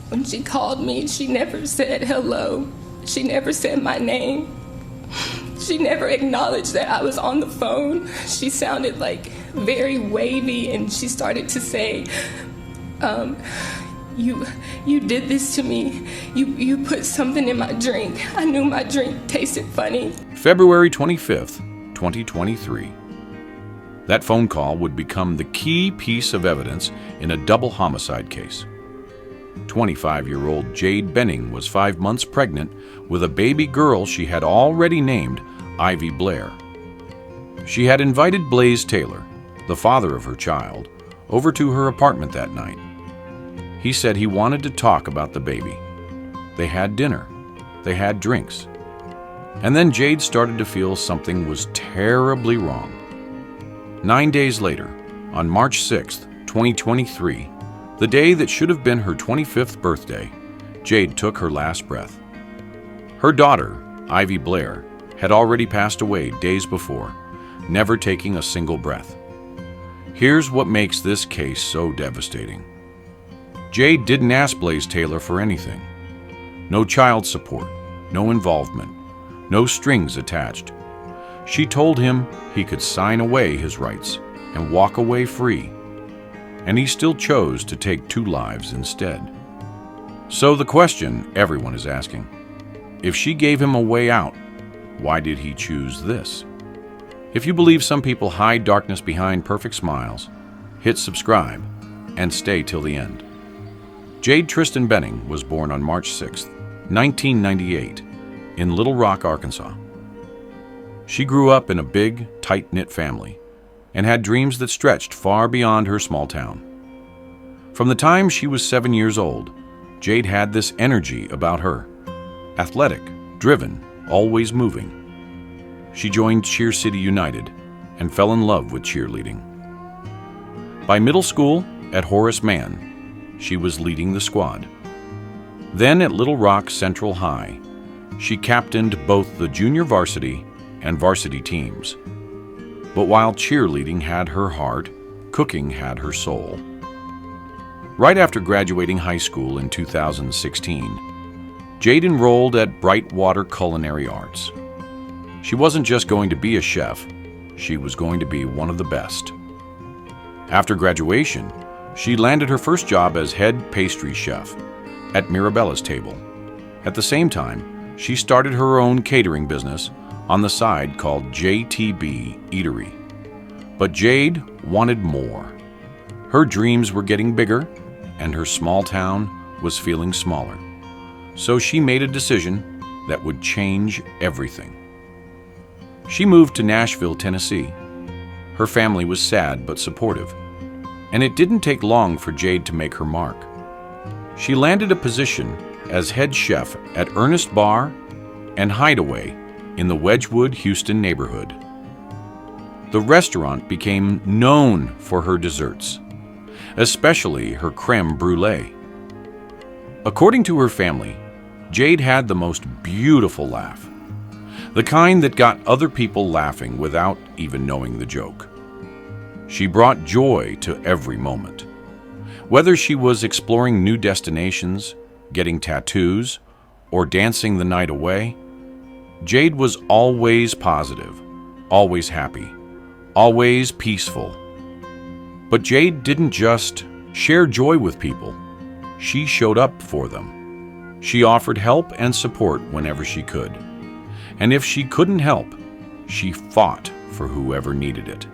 When she called me, she never said hello. She never said my name. She never acknowledged that I was on the phone. She sounded like very wavy, and she started to say, you did this to me. You put something in my drink. I knew my drink tasted funny. February 25th, 2023. That phone call would become the key piece of evidence in a double homicide case. 25-year-old Jade Benning was 5 months pregnant with a baby girl she had already named Ivy Blair. She had invited Blaise Taylor, the father of her child, over to her apartment that night. He said he wanted to talk about the baby. They had dinner. They had drinks. And then Jade started to feel something was terribly wrong. 9 days later, on March 6th, 2023, the day that should have been her 25th birthday, Jade took her last breath. Her daughter, Ivy Blair, had already passed away days before, never taking a single breath. Here's what makes this case so devastating. Jade didn't ask Blaise Taylor for anything. No child support, no involvement, no strings attached. She told him he could sign away his rights and walk away free, and he still chose to take 2 lives instead. So the question everyone is asking, if she gave him a way out, why did he choose this? If you believe some people hide darkness behind perfect smiles, hit subscribe and stay till the end. Jade Tristan Benning was born on March 6, 1998, in Little Rock, Arkansas. She grew up in a big, tight-knit family and had dreams that stretched far beyond her small town. From the time she was 7 years old, Jade had this energy about her. Athletic, driven, always moving. She joined Cheer City United and fell in love with cheerleading. By middle school at Horace Mann, she was leading the squad. Then at Little Rock Central High, she captained both the junior varsity and varsity teams. But while cheerleading had her heart, cooking had her soul. Right after graduating high school in 2016, Jade enrolled at Brightwater Culinary Arts. She wasn't just going to be a chef, she was going to be one of the best. After graduation, she landed her first job as head pastry chef at Mirabella's Table. At the same time, she started her own catering business on the side called JTB Eatery. But Jade wanted more. Her dreams were getting bigger, and her small town was feeling smaller. So she made a decision that would change everything. She moved to Nashville, Tennessee. Her family was sad but supportive, and it didn't take long for Jade to make her mark. She landed a position as head chef at Ernest Bar and Hideaway in the Wedgwood, Houston neighborhood. The restaurant became known for her desserts, especially her creme brulee. According to her family, Jade had the most beautiful laugh, the kind that got other people laughing without even knowing the joke. She brought joy to every moment. Whether she was exploring new destinations, getting tattoos, or dancing the night away, Jade was always positive, always happy, always peaceful. But Jade didn't just share joy with people. She showed up for them. She offered help and support whenever she could. And if she couldn't help, she fought for whoever needed it.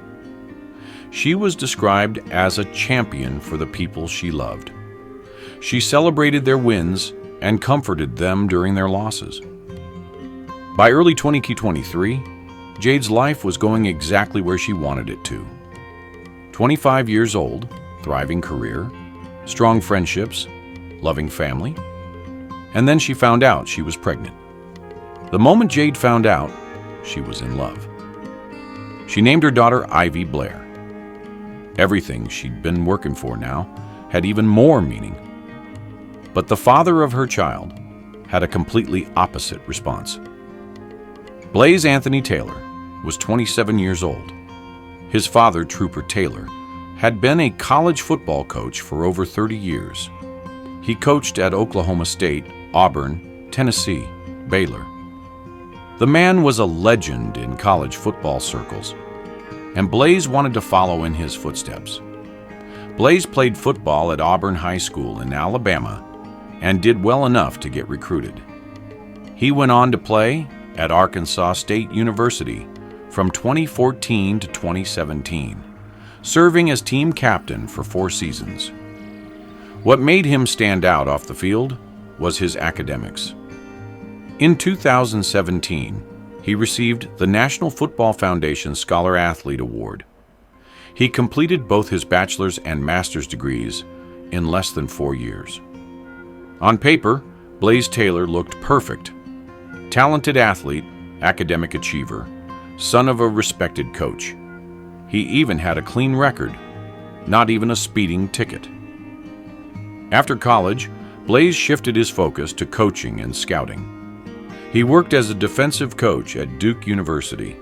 She was described as a champion for the people she loved. She celebrated their wins and comforted them during their losses. By early 2023, Jade's life was going exactly where she wanted it to. 25 years old, thriving career, strong friendships, loving family. And then she found out she was pregnant. The moment Jade found out, she was in love. She named her daughter Ivy Blair. Everything she'd been working for now had even more meaning. But the father of her child had a completely opposite response. Blaise Anthony Taylor was 27 years old. His father, Trooper Taylor, had been a college football coach for over 30 years. He coached at Oklahoma State, Auburn, Tennessee, Baylor. The man was a legend in college football circles, and Blaise wanted to follow in his footsteps. Blaise played football at Auburn High School in Alabama and did well enough to get recruited. He went on to play at Arkansas State University from 2014 to 2017, serving as team captain for 4 seasons. What made him stand out off the field was his academics. In 2017, he received the National Football Foundation Scholar Athlete Award. He completed both his bachelor's and master's degrees in less than 4 years. On paper, Blaise Taylor looked perfect. Talented athlete, academic achiever, son of a respected coach. He even had a clean record, not even a speeding ticket. After college, Blaise shifted his focus to coaching and scouting. He worked as a defensive coach at Duke University,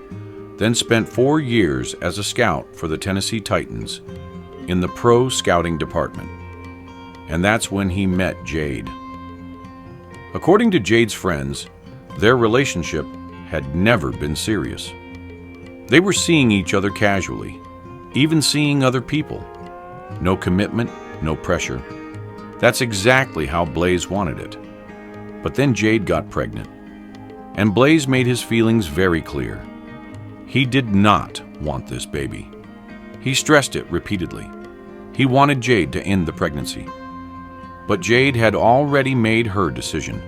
then spent 4 years as a scout for the Tennessee Titans in the pro scouting department. And that's when he met Jade. According to Jade's friends, their relationship had never been serious. They were seeing each other casually, even seeing other people. No commitment, no pressure. That's exactly how Blaise wanted it. But then Jade got pregnant, and Blaise made his feelings very clear. He did not want this baby. He stressed it repeatedly. He wanted Jade to end the pregnancy. But Jade had already made her decision.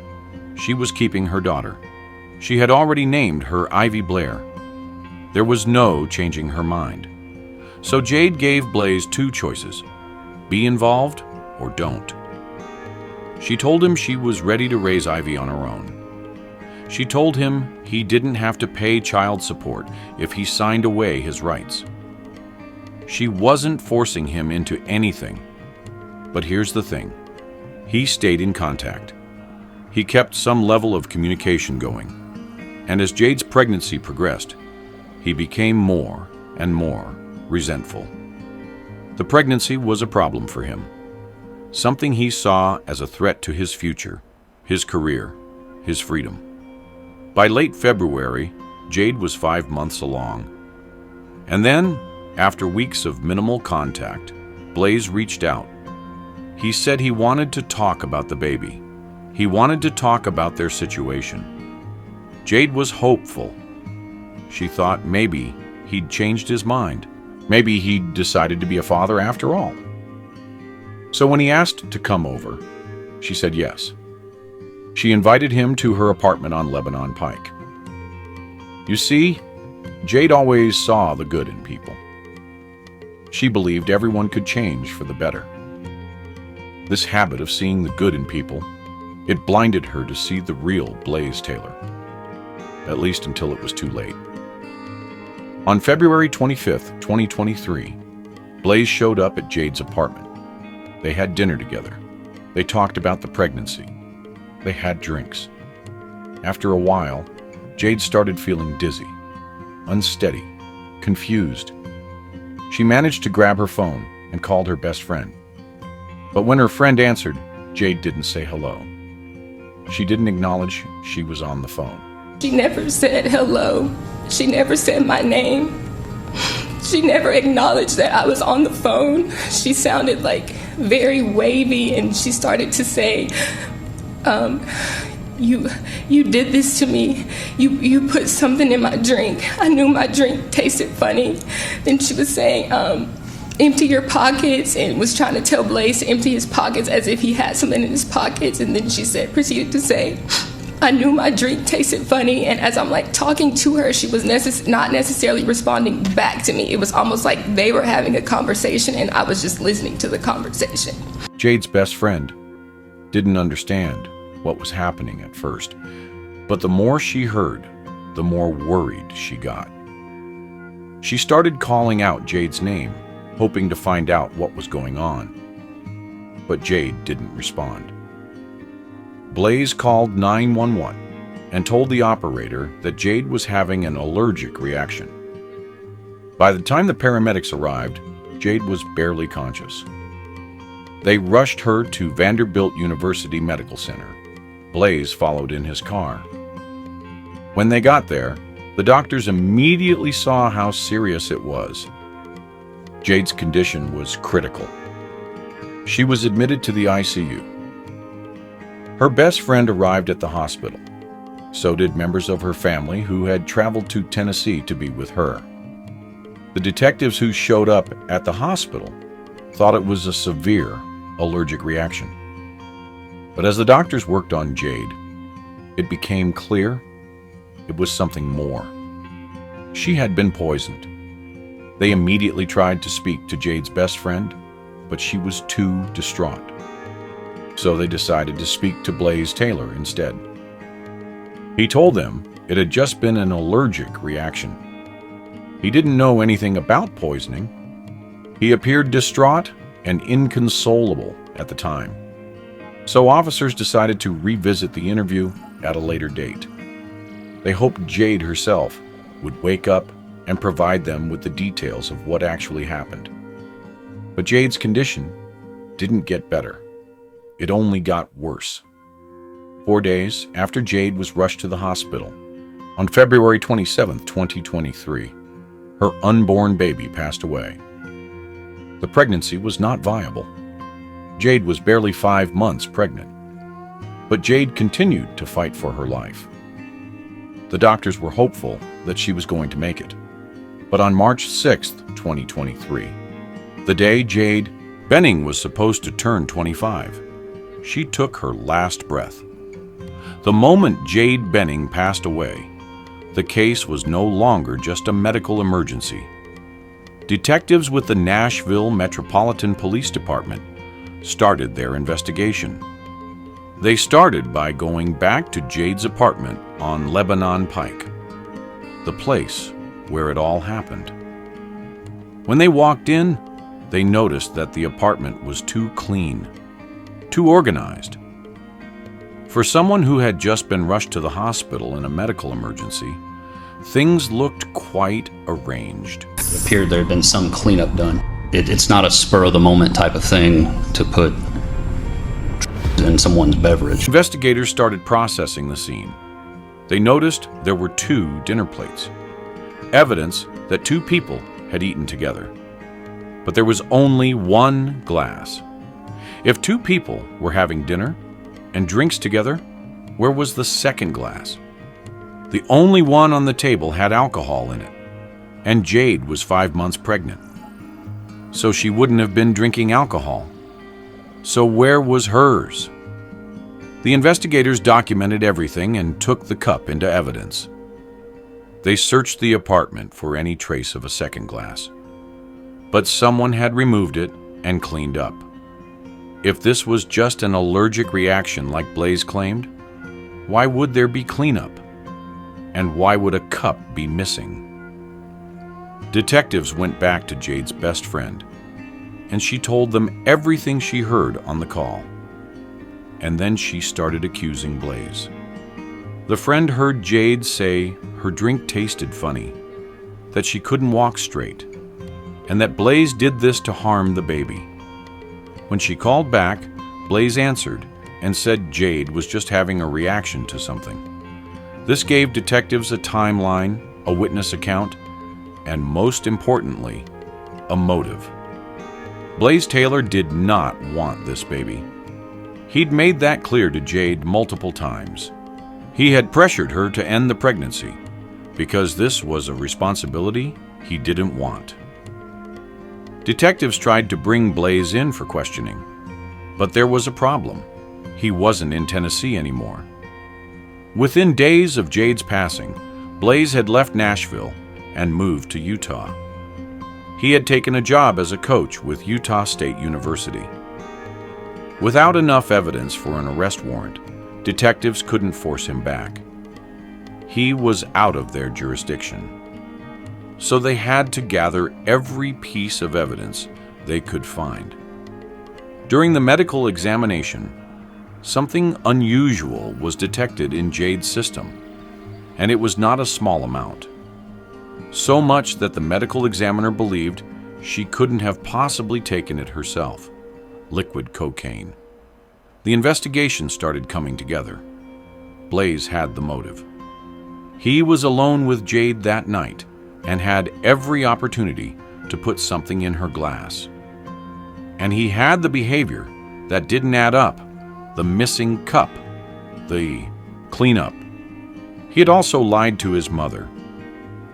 She was keeping her daughter. She had already named her Ivy Blair. There was no changing her mind. So Jade gave Blaise 2 choices: be involved or don't. She told him she was ready to raise Ivy on her own. She told him he didn't have to pay child support if he signed away his rights. She wasn't forcing him into anything. But here's the thing. He stayed in contact. He kept some level of communication going. And as Jade's pregnancy progressed, he became more and more resentful. The pregnancy was a problem for him. Something he saw as a threat to his future, his career, his freedom. By late February, Jade was 5 months along. And then, after weeks of minimal contact, Blaise reached out. He said he wanted to talk about the baby. He wanted to talk about their situation. Jade was hopeful. She thought maybe he'd changed his mind. Maybe he'd decided to be a father after all. So when he asked to come over, she said yes. She invited him to her apartment on Lebanon Pike. You see, Jade always saw the good in people. She believed everyone could change for the better. This habit of seeing the good in people, it blinded her to see the real Blaise Taylor, at least until it was too late. On February 25th, 2023, Blaise showed up at Jade's apartment. They had dinner together. They talked about the pregnancy. They had drinks. After a while, Jade started feeling dizzy, unsteady, confused. She managed to grab her phone and called her best friend. But when her friend answered, Jade didn't say hello. She didn't acknowledge she was on the phone. She never said hello. She never said my name. She never acknowledged that I was on the phone. She sounded like very wavy, and she started to say, you did this to me. You put something in my drink. I knew my drink tasted funny. Then she was saying, empty your pockets, and was trying to tell Blaise to empty his pockets as if he had something in his pockets. And then she proceeded to say, I knew my drink tasted funny. And as I'm like talking to her, she was not necessarily responding back to me. It was almost like they were having a conversation and I was just listening to the conversation. Jade's best friend didn't understand what was happening at first, but the more she heard, the more worried she got. She started calling out Jade's name, hoping to find out what was going on. But Jade didn't respond. Blaise called 911 and told the operator that Jade was having an allergic reaction. By the time the paramedics arrived, Jade was barely conscious. They rushed her to Vanderbilt University Medical Center. Blaise followed in his car. When they got there, the doctors immediately saw how serious it was. Jade's condition was critical. She was admitted to the ICU. Her best friend arrived at the hospital. So did members of her family who had traveled to Tennessee to be with her. The detectives who showed up at the hospital thought it was a severe allergic reaction. But as the doctors worked on Jade, it became clear it was something more. She had been poisoned. They immediately tried to speak to Jade's best friend, but she was too distraught. So they decided to speak to Blaise Taylor instead. He told them it had just been an allergic reaction. He didn't know anything about poisoning. He appeared distraught and inconsolable at the time. So officers decided to revisit the interview at a later date. They hoped Jade herself would wake up and provide them with the details of what actually happened. But Jade's condition didn't get better. It only got worse. 4 days after Jade was rushed to the hospital, on February 27, 2023, her unborn baby passed away. The pregnancy was not viable. Jade was barely 5 months pregnant, but Jade continued to fight for her life. The doctors were hopeful that she was going to make it. But on March 6, 2023, the day Jade Benning was supposed to turn 25, she took her last breath. The moment Jade Benning passed away, the case was no longer just a medical emergency. Detectives with the Nashville Metropolitan Police Department started their investigation. They started by going back to Jade's apartment on Lebanon Pike, the place where it all happened. When they walked in, they noticed that the apartment was too clean, too organized. For someone who had just been rushed to the hospital in a medical emergency, things looked quite arranged. It appeared there had been some cleanup done. It's not a spur-of-the-moment type of thing to put in someone's beverage. Investigators started processing the scene. They noticed there were 2 dinner plates, evidence that 2 people had eaten together. But there was only 1 glass. If 2 people were having dinner and drinks together, where was the second glass? The only one on the table had alcohol in it, and Jade was 5 months pregnant. So she wouldn't have been drinking alcohol. So where was hers? The investigators documented everything and took the cup into evidence. They searched the apartment for any trace of a second glass, but someone had removed it and cleaned up. If this was just an allergic reaction like Blaise claimed, why would there be cleanup? And why would a cup be missing? Detectives went back to Jade's best friend, and she told them everything she heard on the call. And then she started accusing Blaise. The friend heard Jade say her drink tasted funny, that she couldn't walk straight, and that Blaise did this to harm the baby. When she called back, Blaise answered and said Jade was just having a reaction to something. This gave detectives a timeline, a witness account, and most importantly, a motive. Blaise Taylor did not want this baby. He'd made that clear to Jade multiple times. He had pressured her to end the pregnancy because this was a responsibility he didn't want. Detectives tried to bring Blaise in for questioning, but there was a problem. He wasn't in Tennessee anymore. Within days of Jade's passing, Blaise had left Nashville and moved to Utah. He had taken a job as a coach with Utah State University. Without enough evidence for an arrest warrant, detectives couldn't force him back. He was out of their jurisdiction. So they had to gather every piece of evidence they could find. During the medical examination, something unusual was detected in Jade's system, and it was not a small amount. So much that the medical examiner believed she couldn't have possibly taken it herself, liquid cocaine. The investigation started coming together. Blaise had the motive. He was alone with Jade that night and had every opportunity to put something in her glass. And he had the behavior that didn't add up, the missing cup, the cleanup. He had also lied to his mother.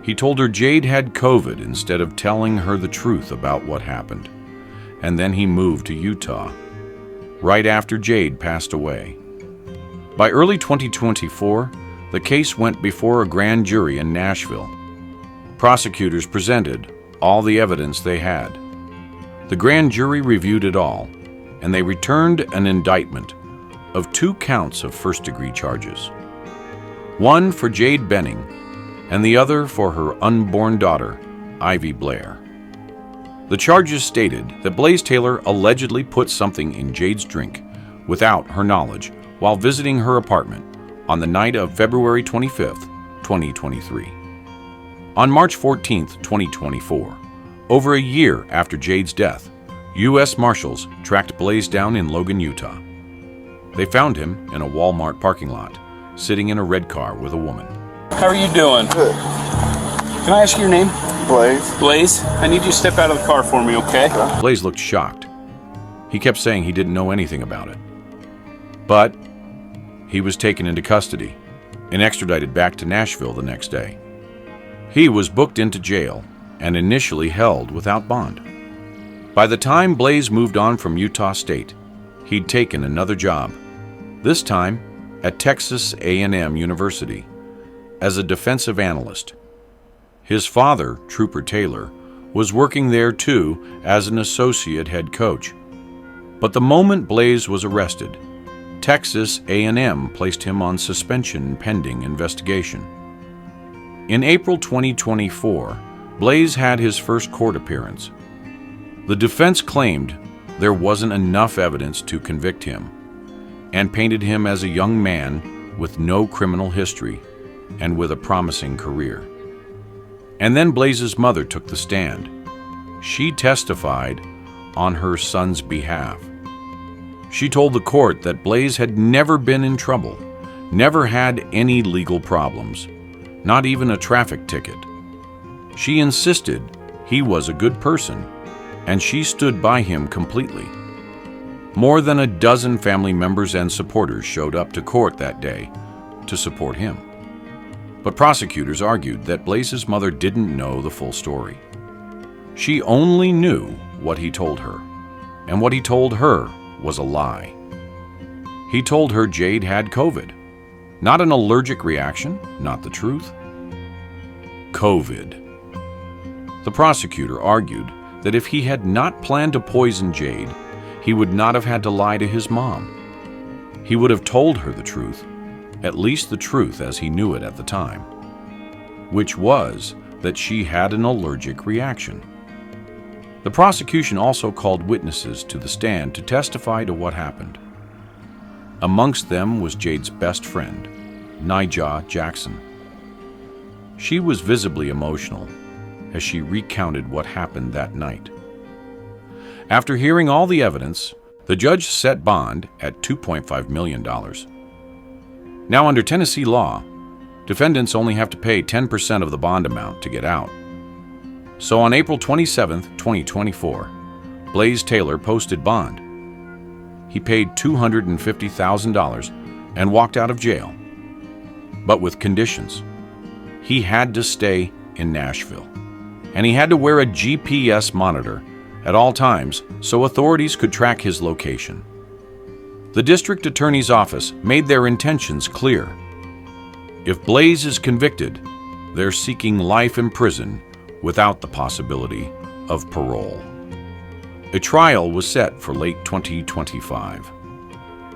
He told her Jade had COVID instead of telling her the truth about what happened. And then he moved to Utah, right after Jade passed away. By early 2024, the case went before a grand jury in Nashville. Prosecutors presented all the evidence they had. The grand jury reviewed it all, and they returned an indictment of 2 counts of first-degree charges. One for Jade Benning, and the other for her unborn daughter, Ivy Blair. The charges stated that Blaise Taylor allegedly put something in Jade's drink without her knowledge while visiting her apartment on the night of February 25, 2023. On March 14, 2024, over a year after Jade's death, U.S. Marshals tracked Blaise down in Logan, Utah. They found him in a Walmart parking lot, sitting in a red car with a woman. How are you doing? Good. Can I ask your name? Blaise. Blaise, I need you to step out of the car for me, okay? Blaise looked shocked. He kept saying he didn't know anything about it. But he was taken into custody and extradited back to Nashville the next day. He was booked into jail and initially held without bond. By the time Blaise moved on from Utah State, he'd taken another job, this time at Texas A&M University, as a defensive analyst. His father, Trooper Taylor, was working there too as an associate head coach. But the moment Blaise was arrested, Texas A&M placed him on suspension pending investigation. In April 2024, Blaise had his first court appearance. The defense claimed there wasn't enough evidence to convict him and painted him as a young man with no criminal history and with a promising career. And then Blaise's mother took the stand. She testified on her son's behalf. She told the court that Blaise had never been in trouble, never had any legal problems, not even a traffic ticket. She insisted he was a good person, and she stood by him completely. More than a dozen family members and supporters showed up to court that day to support him. But prosecutors argued that Blaise's mother didn't know the full story. She only knew what he told her, and what he told her was a lie. He told her Jade had COVID, not an allergic reaction, not the truth. COVID. The prosecutor argued that if he had not planned to poison Jade, he would not have had to lie to his mom. He would have told her the truth, at least the truth as he knew it at the time, which was that she had an allergic reaction. The prosecution also called witnesses to the stand to testify to what happened. Amongst them was Jade's best friend, Nijah Jackson. She was visibly emotional as she recounted what happened that night. After hearing all the evidence, the judge set bond at $2.5 million. Now, under Tennessee law, defendants only have to pay 10% of the bond amount to get out. So on April 27, 2024, Blaise Taylor posted bond. He paid $250,000 and walked out of jail, but with conditions. He had to stay in Nashville, and he had to wear a GPS monitor at all times so authorities could track his location. The district attorney's office made their intentions clear. If Blaise is convicted, they're seeking life in prison without the possibility of parole. A trial was set for late 2025.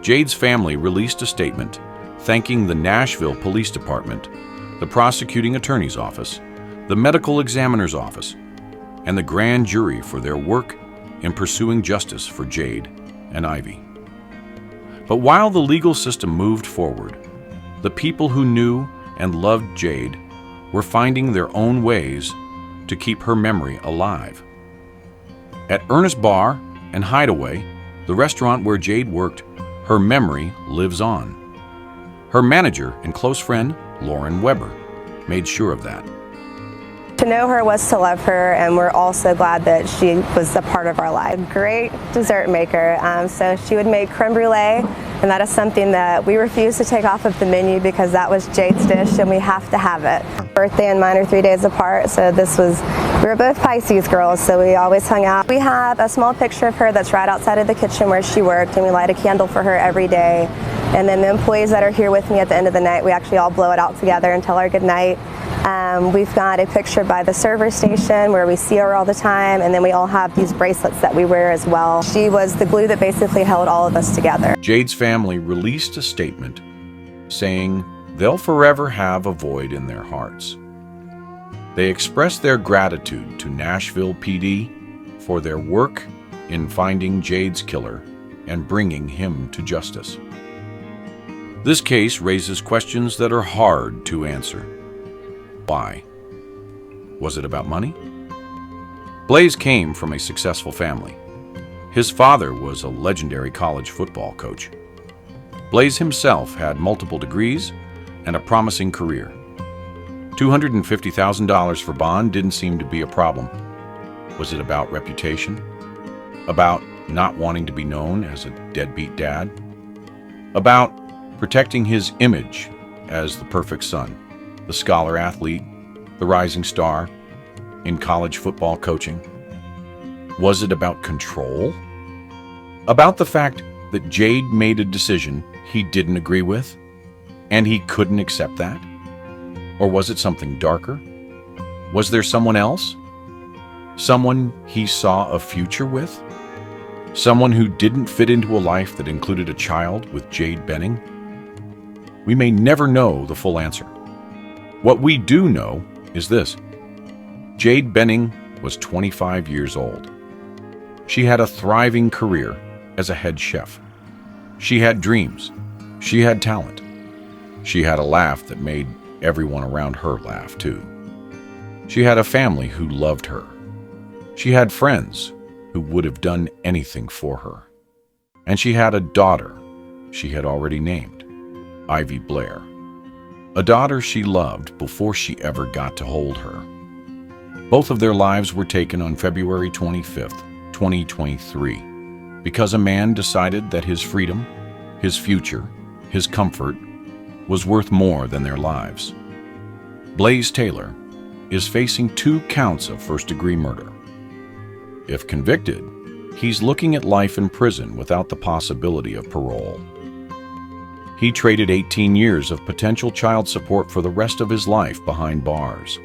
Jade's family released a statement thanking the Nashville Police Department, the prosecuting attorney's office, the medical examiner's office, and the grand jury for their work in pursuing justice for Jade and Ivy. But while the legal system moved forward, the people who knew and loved Jade were finding their own ways to keep her memory alive. At Ernest Bar and Hideaway, the restaurant where Jade worked, her memory lives on. Her manager and close friend, Lauren Weber, made sure of that. To know her was to love her, and we're also glad that she was a part of our life. Great dessert maker, so she would make creme brulee, and that is something that we refuse to take off of the menu because that was Jade's dish and we have to have it. Birthday and mine are 3 days apart, so we were both Pisces girls, so we always hung out. We have a small picture of her that's right outside of the kitchen where she worked, and we light a candle for her every day. And then the employees that are here with me at the end of the night, we actually all blow it out together and tell our good night. We've got a picture by the server station where we see her all the time, and then we all have these bracelets that we wear as well. She was the glue that basically held all of us together. Jade's family released a statement saying they'll forever have a void in their hearts. They expressed their gratitude to Nashville PD for their work in finding Jade's killer and bringing him to justice. This case raises questions that are hard to answer. Why? Was it about money? Blaise came from a successful family. His father was a legendary college football coach. Blaise himself had multiple degrees and a promising career. $250,000 for bond didn't seem to be a problem. Was it about reputation? About not wanting to be known as a deadbeat dad? About protecting his image as the perfect son, the scholar athlete, the rising star in college football coaching? Was it about control? About the fact that Jade made a decision he didn't agree with, and he couldn't accept that? Or was it something darker? Was there someone else? Someone he saw a future with? Someone who didn't fit into a life that included a child with Jade Benning? We may never know the full answer. What we do know is this: Jade Benning was 25 years old. She had a thriving career as a head chef. She had dreams. She had talent. She had a laugh that made everyone around her laugh too. She had a family who loved her. She had friends who would have done anything for her. And she had a daughter she had already named, Ivy Blair. A daughter she loved before she ever got to hold her. Both of their lives were taken on February 25th, 2023, because a man decided that his freedom, his future, his comfort was worth more than their lives. Blaise Taylor is facing 2 counts of first-degree murder. If convicted, he's looking at life in prison without the possibility of parole. He traded 18 years of potential child support for the rest of his life behind bars.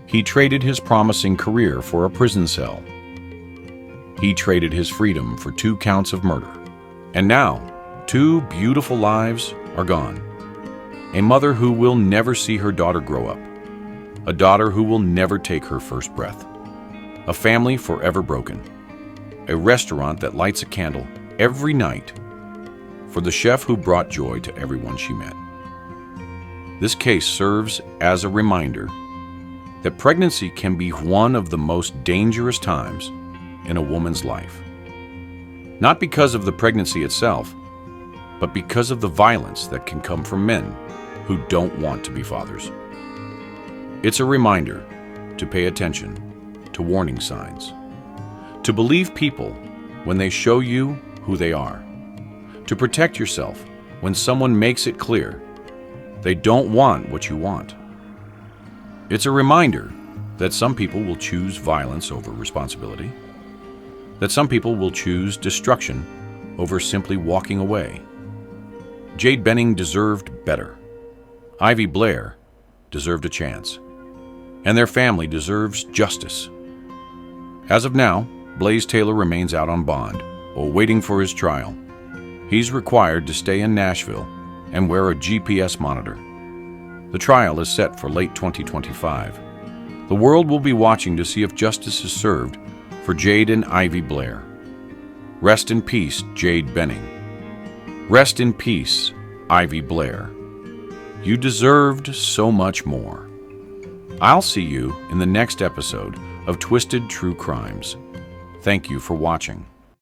He traded his promising career for a prison cell. He traded his freedom for 2 counts of murder. And now, 2 beautiful lives are gone. A mother who will never see her daughter grow up. A daughter who will never take her first breath. A family forever broken. A restaurant that lights a candle every night for the chef who brought joy to everyone she met. This case serves as a reminder that pregnancy can be one of the most dangerous times in a woman's life. Not because of the pregnancy itself, but because of the violence that can come from men who don't want to be fathers. It's a reminder to pay attention to warning signs, to believe people when they show you who they are, to protect yourself when someone makes it clear they don't want what you want. It's a reminder that some people will choose violence over responsibility, that some people will choose destruction over simply walking away. Jade Benning deserved better. Ivy Blair deserved a chance. And their family deserves justice. As of now, Blaise Taylor remains out on bond while waiting for his trial. He's required to stay in Nashville and wear a GPS monitor. The trial is set for late 2025. The world will be watching to see if justice is served for Jade and Ivy Blair. Rest in peace, Jade Benning. Rest in peace, Ivy Blair. You deserved so much more. I'll see you in the next episode of Twisted True Crimes. Thank you for watching.